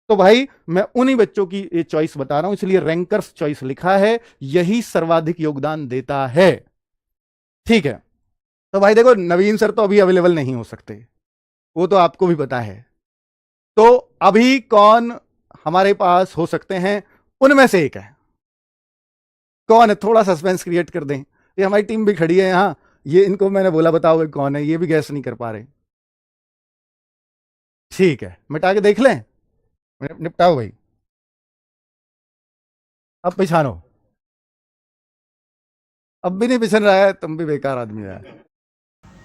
तो भाई मैं उन्हीं बच्चों की ये चॉइस बता रहा हूं, इसलिए रैंकर्स चॉइस लिखा है, यही सर्वाधिक योगदान देता है। ठीक है, तो भाई देखो नवीन सर तो अभी अवेलेबल नहीं हो सकते, वो तो आपको भी पता है। तो अभी कौन हमारे पास हो सकते हैं, उनमें से एक है। कौन है, थोड़ा सस्पेंस क्रिएट कर दें। ये हमारी टीम भी खड़ी है यहां, ये इनको मैंने बोला बताओगे कौन है, ये भी गैस नहीं कर पा रहे। ठीक है, मिटा के देख लें, निपटाओ भाई, अब पहचानो। अब भी नहीं पिछड़ रहा है, तुम भी बेकार आदमी है।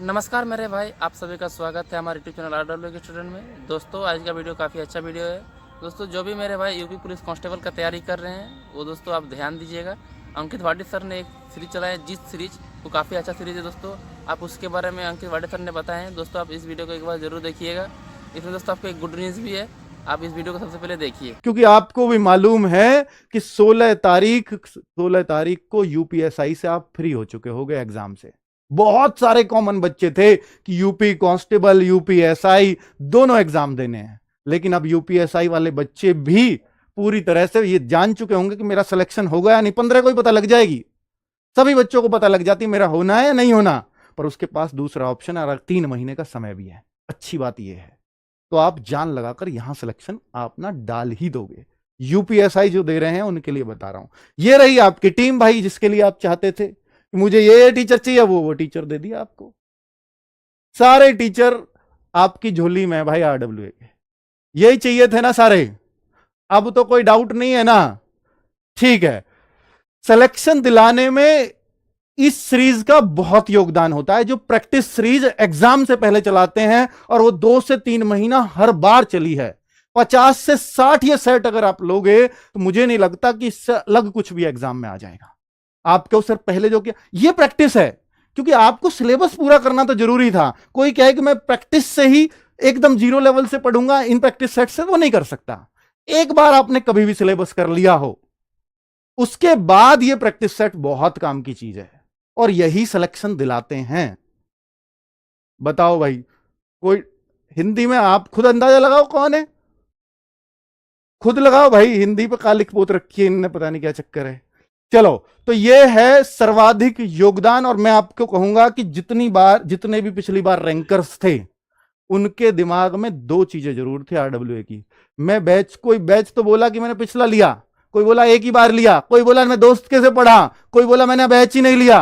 नमस्कार मेरे भाई, आप सभी का स्वागत है हमारे यूट्यूब चैनल RW के स्टूडेंट में। दोस्तों आज का वीडियो काफ़ी अच्छा वीडियो है। दोस्तों जो भी मेरे भाई यूपी पुलिस कांस्टेबल का तैयारी कर रहे हैं वो दोस्तों आप ध्यान दीजिएगा। अंकित वाडी सर ने एक सीरीज चलाया जीत सीरीज, वो काफ़ी अच्छा सीरीज है दोस्तों। आप उसके बारे में अंकित वाडी सर ने बताए हैं दोस्तों, आप इस वीडियो को एक बार जरूर देखिएगा। इसमें दोस्तों आपको एक गुड न्यूज़ भी है, आप इस वीडियो को सबसे पहले देखिए। क्योंकि आपको भी मालूम है कि 16 तारीख को यूपीएसआई से आप फ्री हो चुके होगे एग्जाम से। बहुत सारे कॉमन बच्चे थे कि यूपी कांस्टेबल यूपीएसआई दोनों एग्जाम देने हैं, लेकिन अब यूपीएसआई वाले बच्चे भी पूरी तरह से ये जान चुके होंगे कि मेरा सिलेक्शन होगा या नहीं। 15 को ही पता लग जाएगी, सभी बच्चों को पता लग जाती मेरा होना है या नहीं होना। पर उसके पास दूसरा ऑप्शन है, 3 महीने का समय भी है। अच्छी बात यह है, तो आप जान लगाकर यहां सिलेक्शन आप ना डाल ही दोगे। यूपीएसआई जो दे रहे हैं उनके लिए बता रहा हूं। ये रही आपकी टीम भाई, जिसके लिए आप चाहते थे कि मुझे ये टीचर चाहिए, वो टीचर दे दिया आपको। सारे टीचर आपकी झोली में है भाई, RWA के यही चाहिए थे ना सारे। अब तो कोई डाउट नहीं है ना। ठीक है, सिलेक्शन दिलाने में इस सीरीज का बहुत योगदान होता है। जो प्रैक्टिस सीरीज एग्जाम से पहले चलाते हैं और वो 2 से 3 महीना हर बार चली है, 50 से 60 ये सेट अगर आप लोगे तो मुझे नहीं लगता कि इससे अलग कुछ भी एग्जाम में आ जाएगा। आपको सर पहले जो किया ये प्रैक्टिस है, क्योंकि आपको सिलेबस पूरा करना तो जरूरी था। कोई कहे कि मैं प्रैक्टिस से ही एकदम 0 लेवल से पढ़ूंगा इन प्रैक्टिस सेट से, वो नहीं कर सकता। एक बार आपने कभी भी सिलेबस कर लिया हो, उसके बाद ये प्रैक्टिस सेट बहुत काम की चीज है, और यही सिलेक्शन दिलाते हैं। बताओ भाई, कोई हिंदी में आप खुद अंदाजा लगाओ कौन है, खुद लगाओ भाई। हिंदी पे कालिक पोत रखी है इनने, पता नहीं क्या चक्कर है। चलो, तो ये है सर्वाधिक योगदान। और मैं आपको कहूंगा कि जितने भी पिछली बार रैंकर्स थे उनके दिमाग में 2 चीजें जरूर थी RWA की। कोई बैच तो बोला कि मैंने पिछला लिया, कोई बोला एक ही बार लिया, कोई बोला मैं दोस्त के से पढ़ा, कोई बोला मैंने बैच ही नहीं लिया।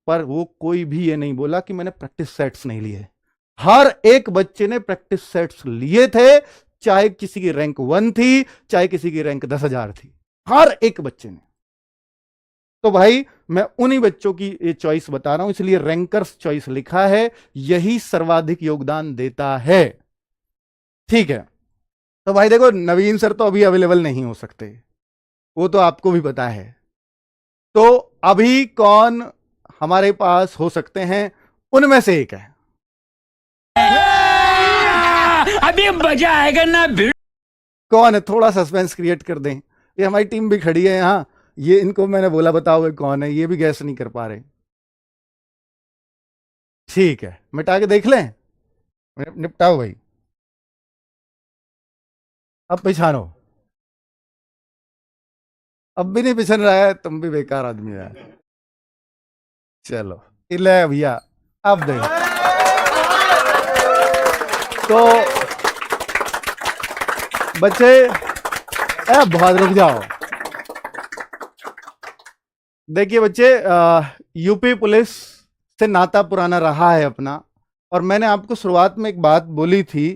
पर वो कोई भी ये नहीं बोला कि मैंने प्रैक्टिस सेट्स नहीं लिए। हर एक बच्चे ने प्रैक्टिस सेट्स लिए थे, चाहे किसी की रैंक 1 थी, चाहे किसी की रैंक 10,000 थी, हर एक बच्चे ने। तो भाई मैं उन्हीं बच्चों की ये चॉइस बता रहा हूं, इसलिए रैंकर्स चॉइस लिखा है, यही सर्वाधिक योगदान देता है। ठीक है, तो भाई देखो नवीन सर तो अभी अवेलेबल नहीं हो सकते, वो तो आपको भी पता है। तो अभी कौन हमारे पास हो सकते हैं, उनमें से एक है। अभी मजा आएगा ना। कौन है, थोड़ा सस्पेंस क्रिएट कर दें। ये हमारी टीम भी खड़ी है यहां, ये इनको मैंने बोला बताओगे कौन है, ये भी गैस नहीं कर पा रहे। ठीक है, मिटा के देख लें, निपटाओ भाई, अब पहचानो। अब भी नहीं पिछड़ रहा है, तुम भी बेकार आदमी है। चलो ले भैया, अब देखो। तो बच्चे बहुत रुक जाओ। देखिए बच्चे, यूपी पुलिस से नाता पुराना रहा है अपना, और मैंने आपको शुरुआत में एक बात बोली थी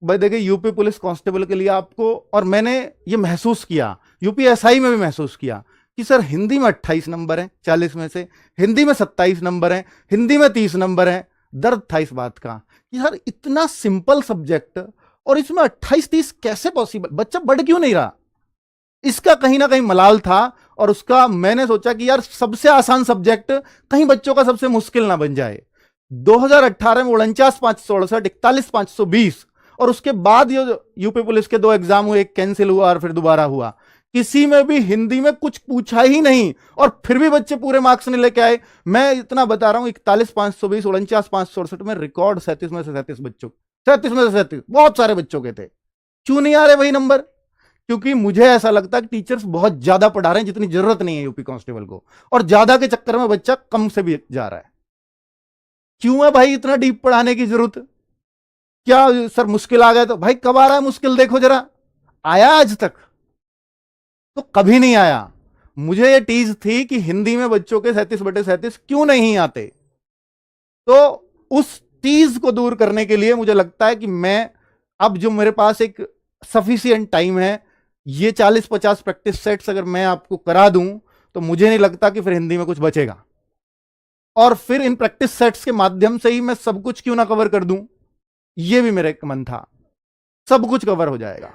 भाई। देखिए यूपी पुलिस कांस्टेबल के लिए आपको, और मैंने ये महसूस किया यूपीएसआई में भी महसूस किया कि सर हिंदी में 28 नंबर हैं 40 में से, हिंदी में 27 नंबर हैं, हिंदी में 30 नंबर हैं। दर्द था इस बात का कि सर इतना सिंपल सब्जेक्ट और इसमें 28-30 कैसे पॉसिबल, बच्चा बढ़ क्यों नहीं रहा। इसका कहीं ना कहीं मलाल था, और उसका मैंने सोचा कि यार सबसे आसान सब्जेक्ट कहीं बच्चों का सबसे मुश्किल ना बन जाए। 2018 में 49,568, 41,520, और उसके बाद ये यूपी पुलिस के 2 एग्जाम हुए, एक कैंसिल हुआ और फिर दोबारा हुआ। किसी में भी हिंदी में कुछ पूछा ही नहीं, और फिर भी बच्चे पूरे मार्क्स नहीं लेके आए। मैं इतना बता रहा हूं, 41,520, 49,568 में रिकॉर्ड 37 में से 37 बच्चों, 37 में से 37 बहुत सारे बच्चों के थे। क्यों नहीं आ रहे वही नंबर? क्योंकि मुझे ऐसा लगता है कि टीचर्स बहुत ज्यादा पढ़ा रहे हैं जितनी जरूरत नहीं है यूपी कांस्टेबल को, और ज्यादा के चक्कर में बच्चा कम से भी जा रहा है। क्यों है भाई इतना डीप पढ़ाने की जरूरत? क्या सर मुश्किल आ गया? तो भाई कब आ रहा है मुश्किल, देखो जरा, आया आज तक? तो कभी नहीं आया। मुझे ये टीज थी कि हिंदी में बच्चों के 37/37 क्यों नहीं आते। तो उस टीज को दूर करने के लिए मुझे लगता है कि मैं अब जो मेरे पास एक सफिशिएंट टाइम है, ये 40-50 प्रैक्टिस सेट्स अगर मैं आपको करा दूं तो मुझे नहीं लगता कि फिर हिंदी में कुछ बचेगा। और फिर इन प्रैक्टिस सेट्स के माध्यम से ही मैं सब कुछ क्यों ना कवर कर दूं, ये भी मेरा एक मन था। सब कुछ कवर हो जाएगा,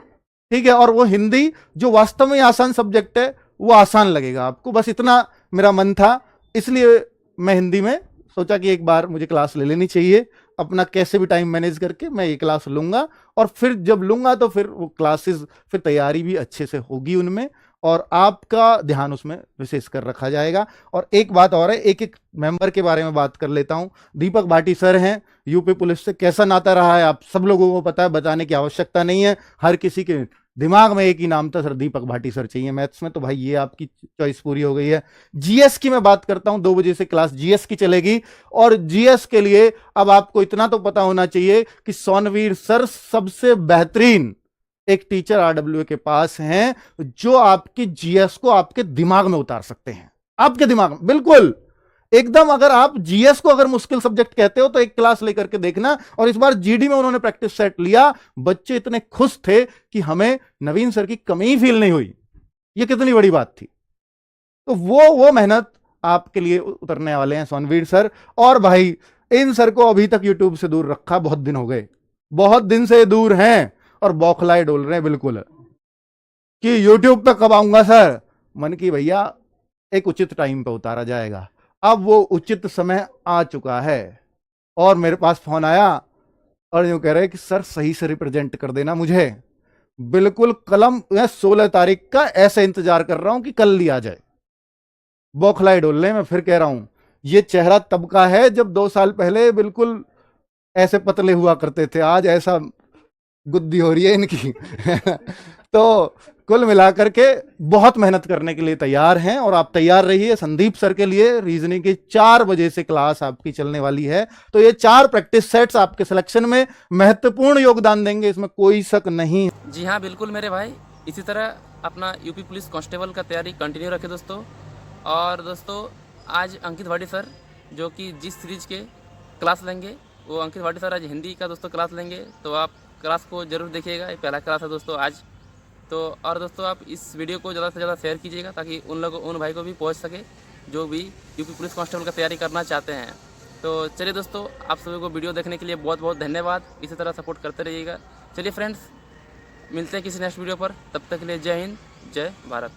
ठीक है। और वो हिंदी जो वास्तव में आसान सब्जेक्ट है वो आसान लगेगा आपको, बस इतना मेरा मन था। इसलिए मैं हिंदी में सोचा कि एक बार मुझे क्लास ले लेनी चाहिए, अपना कैसे भी टाइम मैनेज करके मैं ये क्लास लूंगा। और फिर जब लूंगा तो फिर वो क्लासेस, फिर तैयारी भी अच्छे से होगी उनमें, और आपका ध्यान उसमें विशेष कर रखा जाएगा। और एक बात और है, एक एक मेंबर के बारे में बात कर लेता हूं। दीपक भाटी सर हैं, यूपी पुलिस से कैसा नाता रहा है आप सब लोगों को पता है, बताने की आवश्यकता नहीं है। हर किसी के दिमाग में एक ही नाम था, सर दीपक भाटी सर चाहिए मैथ्स में, तो भाई ये आपकी चॉइस पूरी हो गई है। जीएस की मैं बात करता हूं, 2 बजे से क्लास जीएस की चलेगी। और जीएस के लिए अब आपको इतना तो पता होना चाहिए कि सोनवीर सर सबसे बेहतरीन एक टीचर आरडब्ल्यूए के पास हैं, जो आपकी जीएस को आपके दिमाग में उतार सकते हैं। आपके दिमाग में बिल्कुल एकदम, अगर आप जीएस को अगर मुश्किल सब्जेक्ट कहते हो तो एक क्लास लेकर के देखना। और इस बार जीडी में उन्होंने प्रैक्टिस सेट लिया, बच्चे इतने खुश थे कि हमें नवीन सर की कमी फील नहीं हुई। ये कितनी बड़ी बात थी। तो वो मेहनत आपके लिए उतरने वाले हैं सोनवीर सर। और भाई इन सर को अभी तक यूट्यूब से दूर रखा, बहुत दिन हो गए, बहुत दिन से दूर हैं और बौखलाए डोल रहे हैं बिल्कुल कि यूट्यूब पे कब आऊंगा सर। मन की भैया एक उचित टाइम पे उतारा जाएगा। अब वो उचित समय आ चुका है। और मेरे पास फोन आया और यूं कह रहे कि सर सही से रिप्रेजेंट कर देना मुझे, बिल्कुल कलम, मैं 16 तारीख का ऐसे इंतजार कर रहा हूं कि कल लिया जाए। बौखलाए डोलने में फिर कह रहा हूं, ये चेहरा तब का है जब 2 साल पहले बिल्कुल ऐसे पतले हुआ करते थे, आज ऐसा गुद्दी हो रही है इनकी। तो कुल मिलाकर के बहुत मेहनत करने के लिए तैयार हैं, और आप तैयार रहिए। संदीप सर के लिए रीजनिंग की 4 बजे से क्लास आपकी चलने वाली है, तो ये 4 प्रैक्टिस सेट्स आपके सिलेक्शन में महत्वपूर्ण योगदान देंगे, इसमें कोई शक नहीं। जी हाँ बिल्कुल मेरे भाई, इसी तरह अपना यूपी पुलिस कांस्टेबल का तैयारी कंटिन्यू रखें दोस्तों। और दोस्तों आज अंकित भाटी सर जो कि जिस सीरीज के क्लास लेंगे, वो अंकित भाटी सर आज हिंदी का दोस्तों क्लास लेंगे, तो आप क्लास को जरूर देखिएगा। ये पहला क्लास है दोस्तों आज तो। और दोस्तों आप इस वीडियो को ज़्यादा से ज़्यादा शेयर कीजिएगा ताकि उन भाई को भी पहुंच सके जो भी यूपी पुलिस कांस्टेबल का तैयारी करना चाहते हैं। तो चलिए दोस्तों, आप सभी को वीडियो देखने के लिए बहुत बहुत धन्यवाद। इसी तरह सपोर्ट करते रहिएगा। चलिए फ्रेंड्स, मिलते हैं किसी नेक्स्ट वीडियो पर, तब तक के लिए जय हिंद, जय भारत।